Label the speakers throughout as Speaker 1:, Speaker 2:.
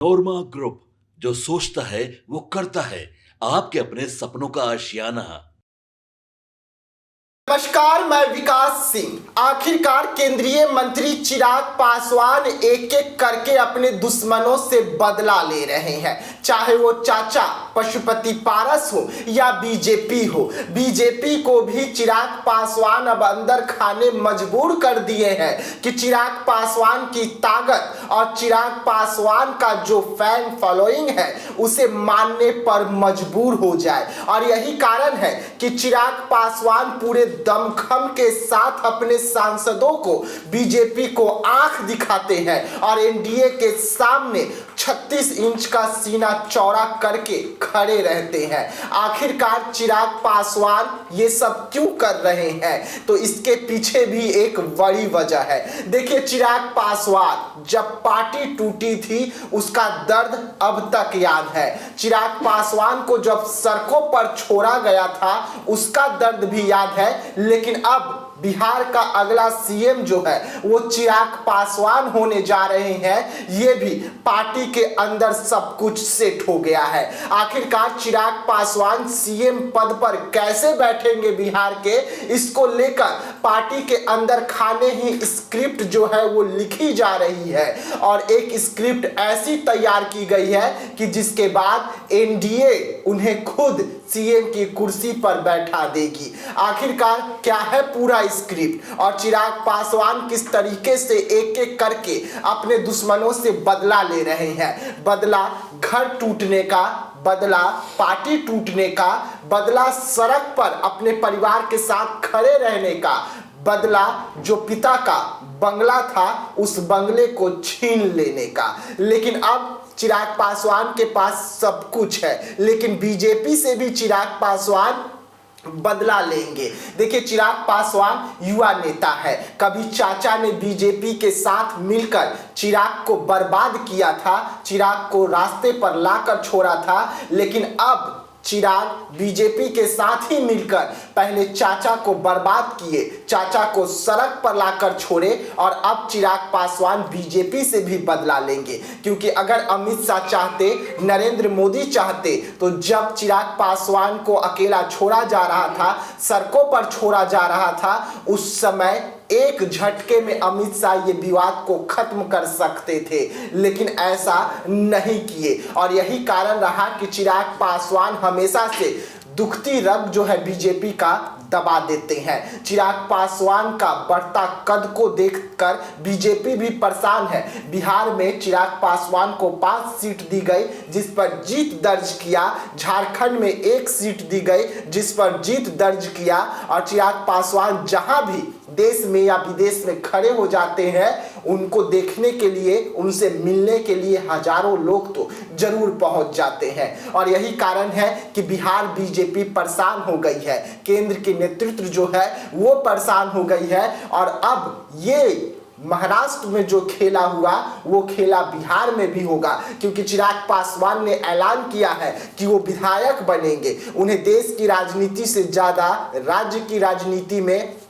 Speaker 1: नोरमा group, जो सोचता है वो करता है। आपके अपने सपनों का आशियाना।
Speaker 2: नमस्कार, मैं विकास सिंह। आखिरकार केंद्रीय मंत्री चिराग पासवान एक एक करके अपने दुश्मनों से बदला ले रहे हैं, चाहे वो चाचा पशुपति पारस हो या बीजेपी हो। बीजेपी को भी चिराग पासवान अब अंदर खाने मजबूर कर दिए हैं कि चिराग पासवान की ताकत और चिराग पासवान का जो फैन फॉलोइंग है उसे मानने पर मजबूर हो जाए। और यही कारण है कि चिराग पासवान पूरे दमखम के साथ अपने सांसदों को, बीजेपी को आंख दिखाते हैं और एनडीए के सामने 36 इंच का सीना चौड़ा करके खड़े रहते हैं। आखिरकार चिराग पासवान ये सब क्यों कर रहे हैं, तो इसके पीछे भी एक बड़ी वजह है। देखिए, चिराग पासवान जब पार्टी टूटी थी उसका दर्द अब तक याद है। चिराग पासवान को जब सड़कों पर छोड़ा गया था उसका दर्द भी याद है। लेकिन अब बिहार का अगला सीएम जो है वो चिराग पासवान होने जा रहे हैं, ये भी पार्टी के अंदर सब कुछ सेट हो गया है। आखिरकार चिराग पासवान सीएम पद पर कैसे बैठेंगे बिहार के, इसको लेकर पार्टी के अंदर खाने ही स्क्रिप्ट जो है वो लिखी जा रही है। और एक स्क्रिप्ट ऐसी तैयार की गई है कि जिसके बाद एनडीए उन्हें खुद सीएम की कुर्सी पर बैठा देगी। आखिरकार क्या है पूरा स्क्रिप्ट और चिराग पासवान किस तरीके से एक एक करके अपने दुश्मनों से बदला ले रहे हैं। बदला घर टूटने का, बदला पार्टी टूटने का, बदला सड़क पर अपने परिवार के साथ खड़े रहने का, बदला जो पिता का बंगला था उस बंगले को छीन लेने का। लेकिन अब चिराग पासवान के पास सब कुछ है, लेकिन बीजेपी से भी चिराग पासवान बदला लेंगे। देखिए, चिराग पासवान युवा नेता है। कभी चाचा ने बीजेपी के साथ मिलकर चिराग को बर्बाद किया था, चिराग को रास्ते पर लाकर छोड़ा था। लेकिन अब चिराग बीजेपी के साथ ही मिलकर पहले चाचा को बर्बाद किए, चाचा को सड़क पर लाकर छोड़े और अब चिराग पासवान बीजेपी से भी बदला लेंगे। क्योंकि अगर अमित शाह चाहते, नरेंद्र मोदी चाहते, तो जब चिराग पासवान को अकेला छोड़ा जा रहा था, सड़कों पर छोड़ा जा रहा था, उस समय एक झटके में अमित शाह ये विवाद को खत्म कर सकते थे। लेकिन ऐसा नहीं किए और यही कारण रहा कि चिराग पासवान हमेशा से दुखती रग जो है बीजेपी का दबा देते हैं। चिराग पासवान का बढ़ता कद को देखकर बीजेपी भी परेशान है। बिहार में चिराग पासवान को 5 सीट दी गई जिस पर जीत दर्ज किया, झारखंड में 1 सीट दी गई जिस पर जीत दर्ज किया। और चिराग पासवान जहां भी देश में या विदेश में खड़े हो जाते हैं, उनको देखने के लिए, उनसे मिलने के लिए हजारों लोग तो जरूर पहुंच जाते हैं। और यही कारण है कि बिहार बीजेपी परेशान हो गई है, केंद्र की नेतृत्व जो है वो परेशान हो गई है। और अब ये महाराष्ट्र में जो खेला हुआ वो खेला बिहार में भी होगा, क्योंकि चिराग पासवान ने ऐलान किया है कि वो विधायक बनेंगे। उन्हें देश की राजनीति से ज्यादा राज्य की राजनीति में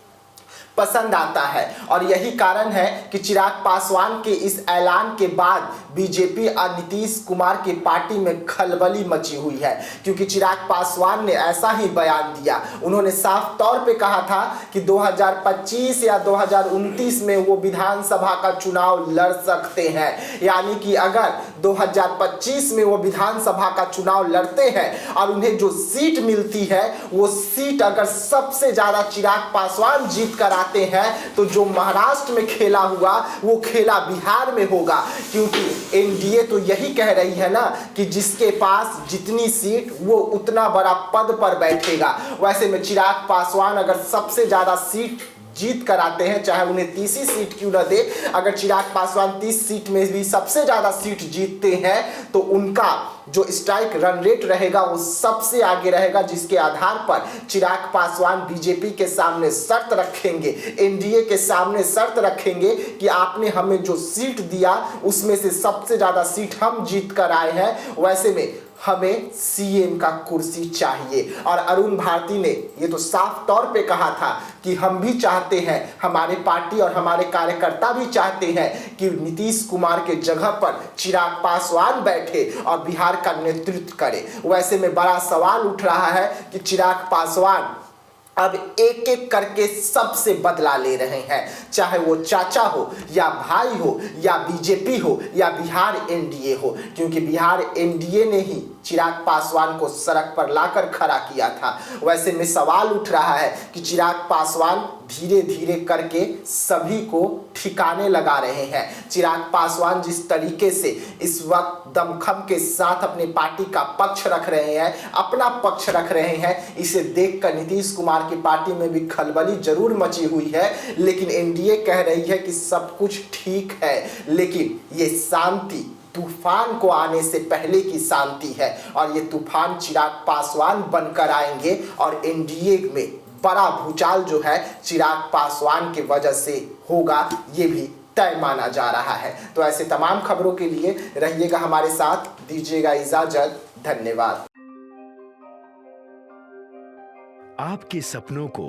Speaker 2: पसंद आता है। और यही कारण है कि चिराग पासवान के इस ऐलान के बाद बीजेपी और नीतीश कुमार की पार्टी में खलबली मची हुई है। क्योंकि चिराग पासवान ने ऐसा ही बयान दिया, उन्होंने साफ तौर पे कहा था कि 2025 या 2029 में वो विधानसभा का चुनाव लड़ सकते हैं। यानी कि अगर 2025 में वो विधानसभा का चुनाव लड़ते हैं और उन्हें जो सीट मिलती है वो सीट अगर सबसे ज्यादा चिराग पासवान जीत कर आते हैं तो जो महाराष्ट्र में खेला हुआ वो खेला बिहार में होगा। क्योंकि एनडीए तो यही कह रही है ना कि जिसके पास जितनी सीट वो उतना बड़ा पद पर बैठेगा। वैसे में चिराग पासवान अगर सबसे ज्यादा सीट जीत कर आते हैं, चाहे उन्हें 30 सीट क्यों न दे, अगर चिराग पासवान 30 सीट में भी सबसे ज्यादा सीट जीतते हैं तो उनका जो स्ट्राइक रन रेट रहेगा वो सबसे आगे रहेगा, जिसके आधार पर चिराग पासवान बीजेपी के सामने शर्त रखेंगे, एनडीए के सामने शर्त रखेंगे कि आपने हमें जो सीट दिया उसमें से सबसे ज्यादा सीट हम जीत कर आए हैं। वैसे में हमें सीएम का कुर्सी चाहिए। और अरुण भारती ने ये तो साफ तौर पे कहा था कि हम भी चाहते हैं, हमारे पार्टी और हमारे कार्यकर्ता भी चाहते हैं कि नीतीश कुमार के जगह पर चिराग पासवान बैठे और बिहार का नेतृत्व करे। वैसे में बड़ा सवाल उठ रहा है कि चिराग पासवान अब एक एक करके सबसे बदला ले रहे हैं, चाहे वो चाचा हो या भाई हो या बीजेपी हो या बिहार एनडीए हो, क्योंकि बिहार एनडीए ने ही चिराग पासवान को सड़क पर लाकर खड़ा किया था। वैसे में सवाल उठ रहा है कि चिराग पासवान धीरे धीरे करके सभी को ठिकाने लगा रहे हैं। चिराग पासवान जिस तरीके से इस वक्त दमखम के साथ अपनी पार्टी का पक्ष रख रहे हैं, अपना पक्ष रख रहे हैं, इसे देखकर नीतीश कुमार की पार्टी में भी खलबली जरूर मची हुई है। लेकिन एनडीए कह रही है कि सब कुछ ठीक है, लेकिन ये शांति तूफान को आने से पहले की शांति है और ये तूफान चिराग पासवान बनकर आएंगे और एनडीए में बड़ा भूचाल जो है चिराग पासवान की वजह से होगा, ये भी तय माना जा रहा है। तो ऐसे तमाम खबरों के लिए रहिएगा हमारे साथ, दीजिएगा इजाजत, धन्यवाद।
Speaker 3: आपके सपनों को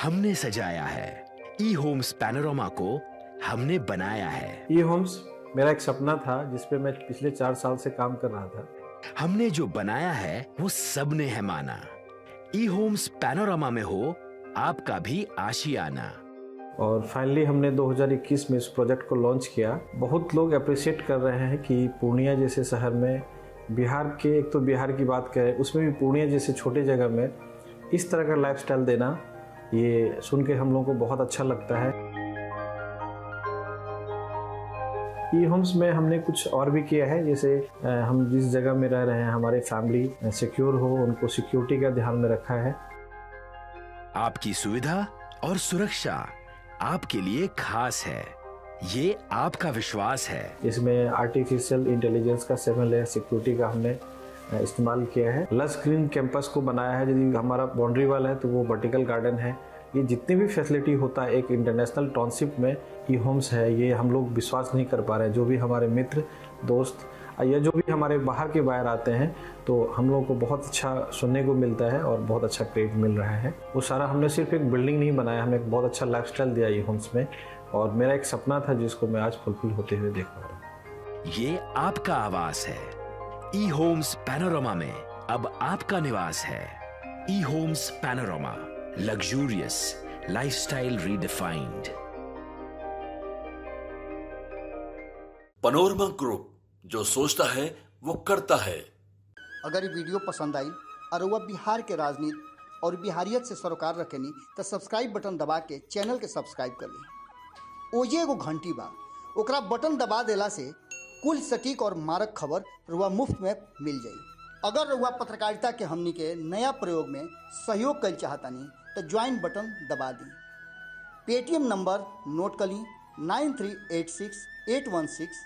Speaker 3: हमने सजाया है, ई होम्स पैनोरमा को हमने बनाया है।
Speaker 4: ई होम्स मेरा एक सपना था जिस पे मैं पिछले 4 साल से काम कर रहा था।
Speaker 3: हमने जो बनाया है वो सबने है माना। ई होम्स पैनोरमा में हो आपका भी आशियाना।
Speaker 4: और फाइनली हमने 2021 में इस प्रोजेक्ट को लॉन्च किया। बहुत लोग अप्रिशिएट कर रहे हैं कि पूर्णिया जैसे शहर में, बिहार के, एक तो बिहार की बात करें उसमें भी पूर्णिया जैसे छोटे जगह में इस तरह का लाइफस्टाइल देना, ये सुन के हम लोगों को बहुत अच्छा लगता है। ई होम्स में हमने कुछ और भी किया है, जैसे हम जिस जगह में रह रहे हैं हमारे फैमिली सिक्योर हो, उनको सिक्योरिटी का ध्यान में रखा है।
Speaker 3: आपकी सुविधा और सुरक्षा आपके लिए खास है, ये आपका विश्वास है।
Speaker 4: इसमें आर्टिफिशियल इंटेलिजेंस का 7 लेयर सिक्योरिटी का हमने इस्तेमाल किया है। लस ग्रीन कैंपस को बनाया है, यदि हमारा बाउंड्री वाल है तो वो वर्टिकल गार्डन है। ये जितनी भी फैसिलिटी होता है एक इंटरनेशनल टाउनशिप में ई होम्स है, ये हम लोग विश्वास नहीं कर पा रहे हैं। जो भी हमारे मित्र दोस्त या जो भी हमारे बाहर के बाहर आते हैं तो हम लोगों को बहुत अच्छा सुनने को मिलता है और बहुत अच्छा क्रेडिट मिल रहा है। वो सारा हमने सिर्फ एक बिल्डिंग नहीं बनाया, हमें एक बहुत अच्छा लाइफस्टाइल दिया ई होम्स में, और मेरा एक सपना था जिसको मैं आज फुलफिल होते हुए देख पा रहा हूँ।
Speaker 3: ये आपका आवास है। ई होम्स पैनोरमा में अब आपका निवास है। E Homes Panorama, luxurious lifestyle redefined.
Speaker 1: Panorama Group, जो सोचता है वो करता है।
Speaker 5: अगर ये वीडियो पसंद आई और वह बिहार के राजनीति और बिहारियत से सरोकार रखेनी तो सब्सक्राइब बटन दबा के चैनल के सब्सक्राइब कर ली। ओजे एगो घंटी बा, ओकरा बटन दबा देला से कुल सटीक और मारक खबर रुआ मुफ्त में मिल जाई। अगर रुआ पत्रकारिता के हमनी के नया प्रयोग में सहयोग कर चाहतानी तो ज्वाइन बटन दबा दी। पेटीएम नंबर नोट कर ली 9386 816